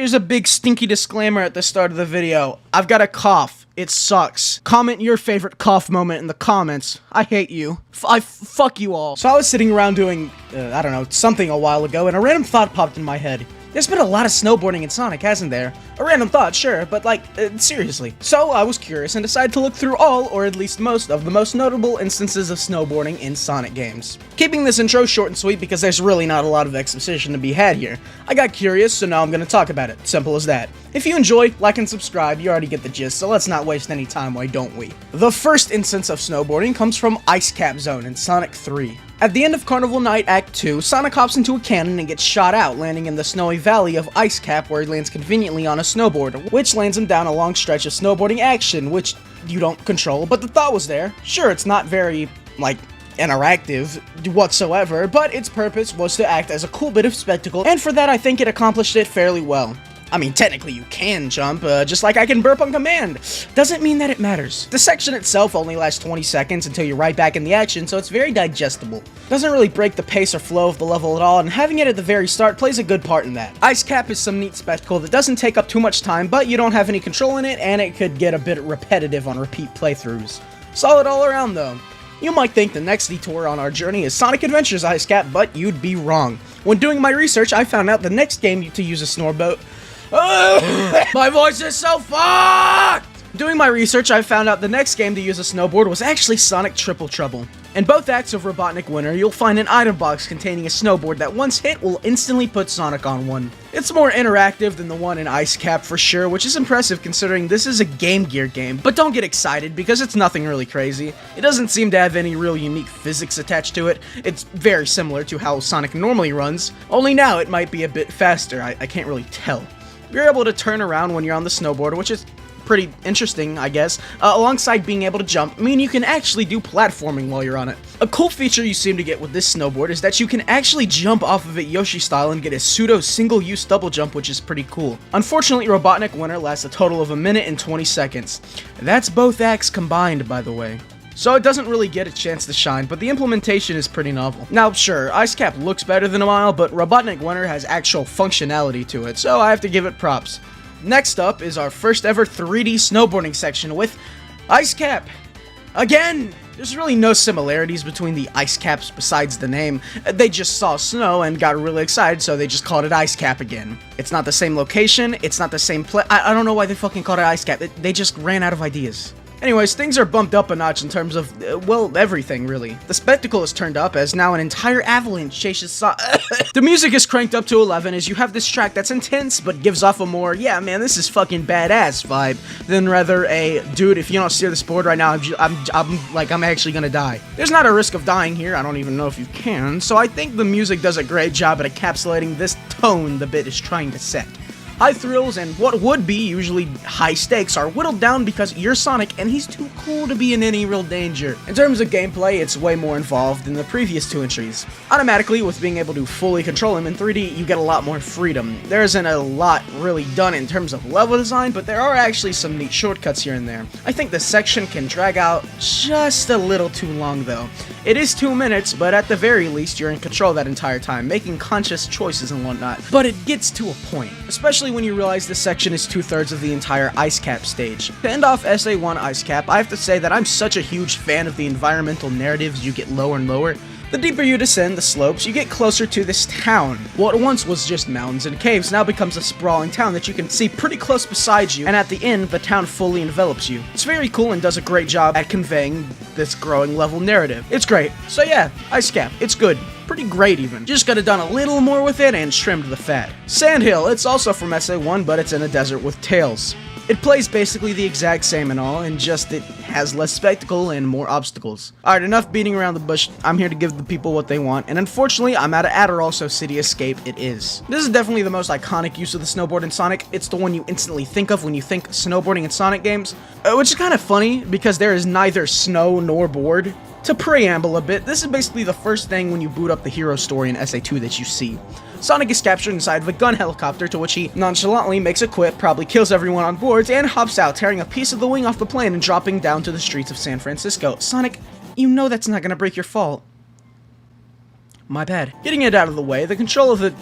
Here's a big stinky disclaimer at the start of the video. I've got a cough. It sucks. Comment your favorite cough moment in the comments. I hate you. Fuck you all. So I was sitting around doing, I don't know, something a while ago, and a random thought popped in my head. There's been a lot of snowboarding in Sonic, hasn't there? A random thought, sure, but like, seriously. So I was curious and decided to look through all, or at least most, of the most notable instances of snowboarding in Sonic games. Keeping this intro short and sweet because there's really not a lot of exposition to be had here. I got curious, so now I'm gonna talk about it. Simple as that. If you enjoy, like and subscribe, you already get the gist, so let's not waste any time, why don't we? The first instance of snowboarding comes from Ice Cap Zone in Sonic 3. At the end of Carnival Night Act 2, Sonic hops into a cannon and gets shot out, landing in the snowy valley of Ice Cap, where he lands conveniently on a snowboard, which lands him down a long stretch of snowboarding action, which you don't control, but the thought was there. Sure, it's not very, like, interactive whatsoever, but its purpose was to act as a cool bit of spectacle, and for that I think it accomplished it fairly well. I mean, technically you can jump, just like I can burp on command. Doesn't mean that it matters. The section itself only lasts 20 seconds until you're right back in the action, so it's very digestible. Doesn't really break the pace or flow of the level at all, and having it at the very start plays a good part in that. Ice Cap is some neat spectacle that doesn't take up too much time, but you don't have any control in it, and it could get a bit repetitive on repeat playthroughs. Solid all around though. You might think the next detour on our journey is Sonic Adventures Ice Cap, but you'd be wrong. When doing my research, I found out the next game to use a snowboard. My voice is so fucked! Doing my research, I found out the next game to use a snowboard was actually Sonic Triple Trouble. In both acts of Robotnik Winter, you'll find an item box containing a snowboard that once hit will instantly put Sonic on one. It's more interactive than the one in Ice Cap for sure, which is impressive considering this is a Game Gear game, but don't get excited because it's nothing really crazy. It doesn't seem to have any real unique physics attached to it. It's very similar to how Sonic normally runs, only now it might be a bit faster. I can't really tell. You're able to turn around when you're on the snowboard, which is pretty interesting, I guess, alongside being able to jump, meaning you can actually do platforming while you're on it. A cool feature you seem to get with this snowboard is that you can actually jump off of it Yoshi style and get a pseudo single-use double jump, which is pretty cool. Unfortunately, Robotnik Winter lasts a total of 1 minute and 20 seconds. That's both acts combined, by the way. So it doesn't really get a chance to shine, but the implementation is pretty novel. Now sure, Ice Cap looks better than a mile, but Robotnik Winter has actual functionality to it, so I have to give it props. Next up is our first ever 3D snowboarding section with Ice Cap. Again! There's really no similarities between the Ice Caps besides the name. They just saw snow and got really excited, so they just called it Ice Cap again. It's not the same location, it's not the same I don't know why they fucking called it Ice Cap. They just ran out of ideas. Anyways, things are bumped up a notch in terms of, well, everything, really. The spectacle is turned up as now an entire avalanche chases The music is cranked up to 11 as you have this track that's intense, but gives off a more, yeah, man, this is fucking badass vibe, than rather a, dude, if you don't steer this board right now, I'm actually gonna die. There's not a risk of dying here, I don't even know if you can, so I think the music does a great job at encapsulating this tone the bit is trying to set. High thrills and what would be usually high stakes are whittled down because you're Sonic and he's too cool to be in any real danger. In terms of gameplay, it's way more involved than the previous two entries. Automatically, with being able to fully control him in 3D, you get a lot more freedom. There isn't a lot really done in terms of level design, but there are actually some neat shortcuts here and there. I think this section can drag out just a little too long though. It is 2 minutes, but at the very least, you're in control that entire time, making conscious choices and whatnot. But it gets to a point, especially when you realize this section is 2/3 of the entire Ice Cap stage. To end off SA1 Ice Cap, I have to say that I'm such a huge fan of the environmental narratives you get lower and lower. The deeper you descend the slopes, you get closer to this town. What once was just mountains and caves now becomes a sprawling town that you can see pretty close beside you, and at the end, the town fully envelops you. It's very cool and does a great job at conveying this growing level narrative. It's great. So yeah, Ice Cap, it's good. Pretty great even. Just could've done a little more with it and trimmed the fat. Sandhill, it's also from SA1, but it's in a desert with tails. It plays basically the exact same and all, and just it has less spectacle and more obstacles. Alright, enough beating around the bush. I'm here to give the people what they want, and unfortunately, I'm out of Adderall, so City Escape it is. This is definitely the most iconic use of the snowboard in Sonic. It's the one you instantly think of when you think snowboarding in Sonic games, which is kind of funny, because there is neither snow nor board. To preamble a bit, this is basically the first thing when you boot up the hero story in SA2 that you see. Sonic is captured inside of a gun helicopter, to which he nonchalantly makes a quip, probably kills everyone on board, and hops out, tearing a piece of the wing off the plane and dropping down to the streets of San Francisco. Sonic, you know that's not gonna break your fall. My bad. Getting it out of the way, the control of the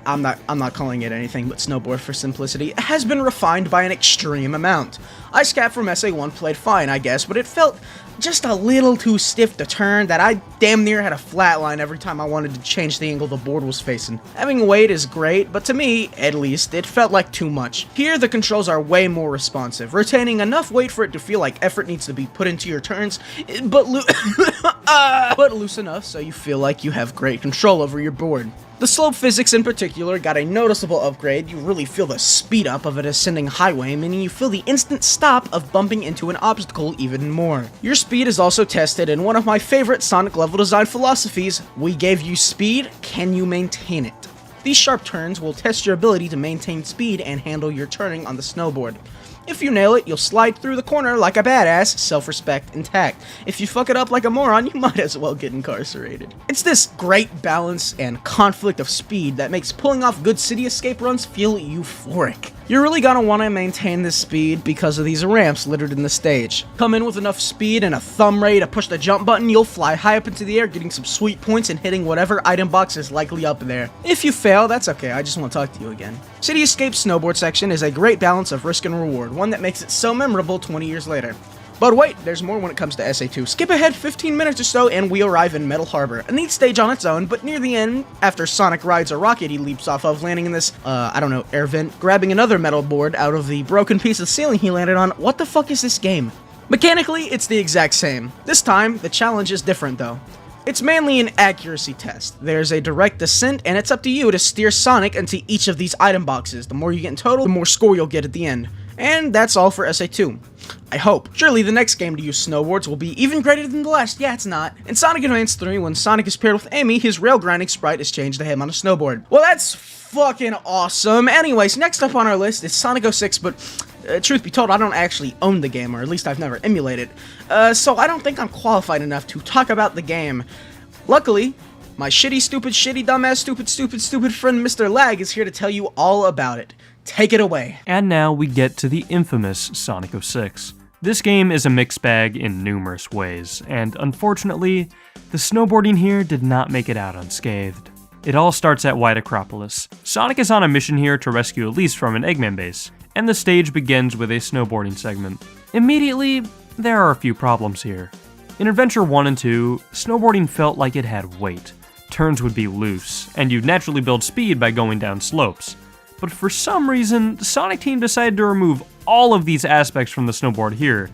I'm not calling it anything but snowboard for simplicity, has been refined by an extreme amount. Ice Cap from SA1 played fine, I guess, but it felt just a little too stiff to turn that I damn near had a flat line every time I wanted to change the angle the board was facing. Having weight is great, but to me, at least, it felt like too much. Here, the controls are way more responsive, retaining enough weight for it to feel like effort needs to be put into your turns, but loose enough so you feel like you have great control over your board. The slope physics in particular got a noticeable upgrade. You really feel the speed up of an ascending highway, meaning you feel the instant stop of bumping into an obstacle even more. Your speed is also tested in one of my favorite Sonic level design philosophies: we gave you speed, can you maintain it? These sharp turns will test your ability to maintain speed and handle your turning on the snowboard. If you nail it, you'll slide through the corner like a badass, self-respect intact. If you fuck it up like a moron, you might as well get incarcerated. It's this great balance and conflict of speed that makes pulling off good city escape runs feel euphoric. You're really gonna want to maintain this speed because of these ramps littered in the stage. Come in with enough speed and a thumb ready to push the jump button, you'll fly high up into the air, getting some sweet points and hitting whatever item box is likely up there. If you fail, that's okay, I just want to talk to you again. City Escape's snowboard section is a great balance of risk and reward, one that makes it so memorable 20 years later. But wait, there's more when it comes to SA2. Skip ahead 15 minutes or so and we arrive in Metal Harbor. A neat stage on its own, but near the end, after Sonic rides a rocket he leaps off of, landing in this, air vent, grabbing another metal board out of the broken piece of ceiling he landed on. What the fuck is this game? Mechanically, it's the exact same. This time, the challenge is different though. It's mainly an accuracy test. There's a direct descent, and it's up to you to steer Sonic into each of these item boxes. The more you get in total, the more score you'll get at the end. And that's all for SA2. I hope. Surely the next game to use snowboards will be even greater than the last. Yeah, it's not. In Sonic Advance 3, when Sonic is paired with Amy, his rail grinding sprite is changed to him on a snowboard. Well, that's fucking awesome. Anyways, next up on our list is Sonic 06, but truth be told, I don't actually own the game, or at least I've never emulated. So I don't think I'm qualified enough to talk about the game. Luckily, my shitty, dumbass, stupid friend Mr. Lag is here to tell you all about it. Take it away. And now we get to the infamous Sonic 06. This game is a mixed bag in numerous ways, and unfortunately, the snowboarding here did not make it out unscathed. It all starts at White Acropolis. Sonic is on a mission here to rescue Elise from an Eggman base, and the stage begins with a snowboarding segment. Immediately, there are a few problems here. In Adventure 1 and 2, snowboarding felt like it had weight. Turns would be loose, and you'd naturally build speed by going down slopes. But for some reason, the Sonic team decided to remove all of these aspects from the snowboard here,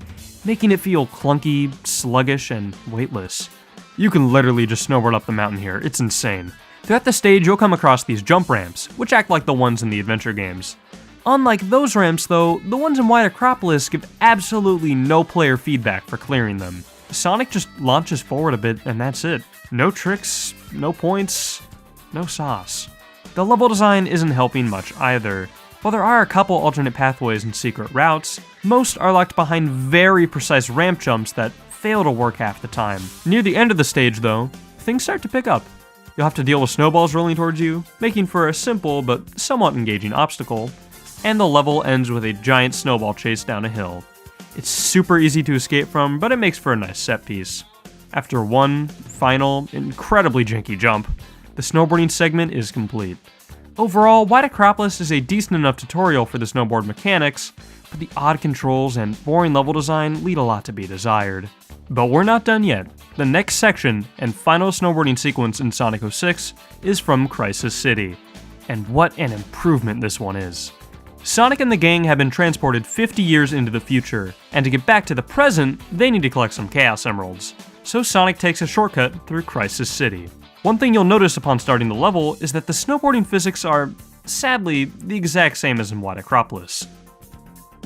making it feel clunky, sluggish, and weightless. You can literally just snowboard up the mountain here, it's insane. Throughout the stage, you'll come across these jump ramps, which act like the ones in the adventure games. Unlike those ramps though, the ones in White Acropolis give absolutely no player feedback for clearing them. Sonic just launches forward a bit and that's it. No tricks, no points, no sauce. The level design isn't helping much either. While there are a couple alternate pathways and secret routes, most are locked behind very precise ramp jumps that fail to work half the time. Near the end of the stage though, things start to pick up. You'll have to deal with snowballs rolling towards you, making for a simple but somewhat engaging obstacle, and the level ends with a giant snowball chase down a hill. It's super easy to escape from, but it makes for a nice set piece. After one final, incredibly janky jump, the snowboarding segment is complete. Overall, White Acropolis is a decent enough tutorial for the snowboard mechanics, but the odd controls and boring level design leave a lot to be desired. But we're not done yet. The next section and final snowboarding sequence in Sonic 06 is from Crisis City. And what an improvement this one is. Sonic and the gang have been transported 50 years into the future, and to get back to the present, they need to collect some Chaos Emeralds. So Sonic takes a shortcut through Crisis City. One thing you'll notice upon starting the level is that the snowboarding physics are, sadly, the exact same as in White Acropolis.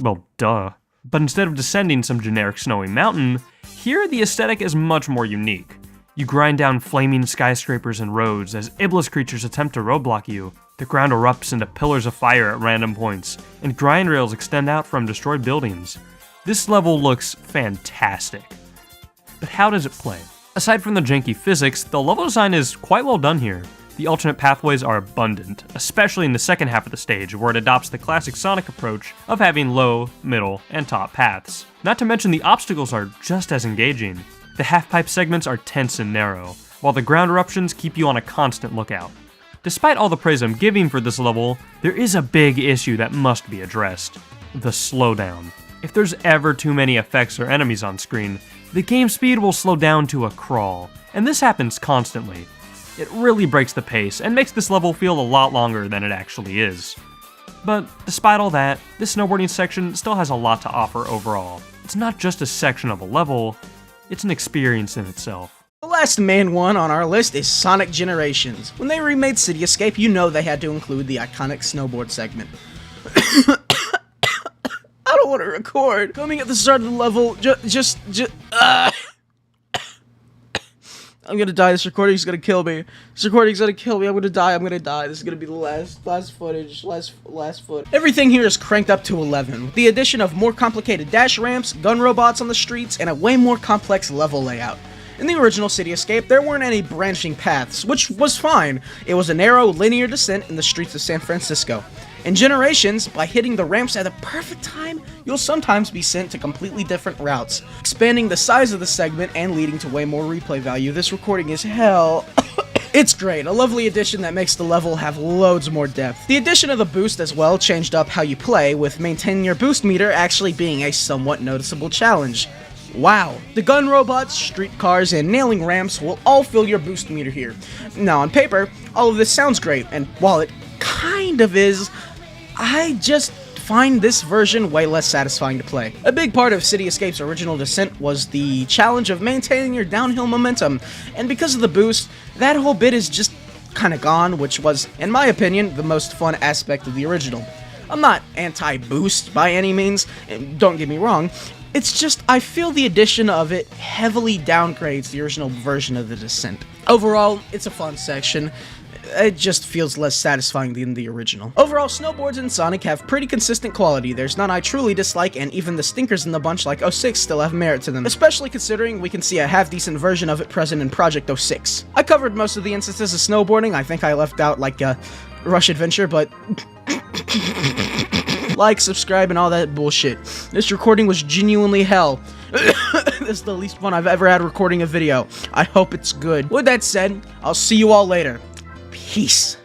Well, duh. But instead of descending some generic snowy mountain, here the aesthetic is much more unique. You grind down flaming skyscrapers and roads as Iblis creatures attempt to roadblock you. The ground erupts into pillars of fire at random points, and grind rails extend out from destroyed buildings. This level looks fantastic. But how does it play? Aside from the janky physics, the level design is quite well done here. The alternate pathways are abundant, especially in the second half of the stage where it adopts the classic Sonic approach of having low, middle, and top paths. Not to mention the obstacles are just as engaging. The half-pipe segments are tense and narrow, while the ground eruptions keep you on a constant lookout. Despite all the praise I'm giving for this level, there is a big issue that must be addressed: the slowdown. If there's ever too many effects or enemies on screen, the game speed will slow down to a crawl, and this happens constantly. It really breaks the pace and makes this level feel a lot longer than it actually is. But despite all that, this snowboarding section still has a lot to offer overall. It's not just a section of a level, it's an experience in itself. The last main one on our list is Sonic Generations. When they remade City Escape, you know they had to include the iconic snowboard segment. I don't want to record. Coming at the start of the level, I'm gonna die. This recording's gonna kill me. This recording's gonna kill me. I'm gonna die. This is gonna be the last footage. Last foot. Everything here is cranked up to 11, with the addition of more complicated dash ramps, gun robots on the streets, and a way more complex level layout. In the original City Escape, there weren't any branching paths, which was fine. It was a narrow, linear descent in the streets of San Francisco. In Generations, by hitting the ramps at the perfect time, you'll sometimes be sent to completely different routes, expanding the size of the segment and leading to way more replay value. This recording is hell. It's great, a lovely addition that makes the level have loads more depth. The addition of the boost as well changed up how you play, with maintaining your boost meter actually being a somewhat noticeable challenge. Wow. The gun robots, streetcars, and nailing ramps will all fill your boost meter here. Now on paper, all of this sounds great, and while it kind of is, I just find this version way less satisfying to play. A big part of City Escape's original descent was the challenge of maintaining your downhill momentum, and because of the boost, that whole bit is just kinda gone, which was, in my opinion, the most fun aspect of the original. I'm not anti-boost by any means, and don't get me wrong, it's just I feel the addition of it heavily downgrades the original version of the descent. Overall, it's a fun section. It just feels less satisfying than the original. Overall, snowboards in Sonic have pretty consistent quality. There's none I truly dislike, and even the stinkers in the bunch like 06 still have merit to them, especially considering we can see a half-decent version of it present in Project 06. I covered most of the instances of snowboarding. I think I left out, like, Rush Adventure, but like, subscribe, and all that bullshit. This recording was genuinely hell. This is the least fun I've ever had recording a video. I hope it's good. With that said, I'll see you all later. Peace.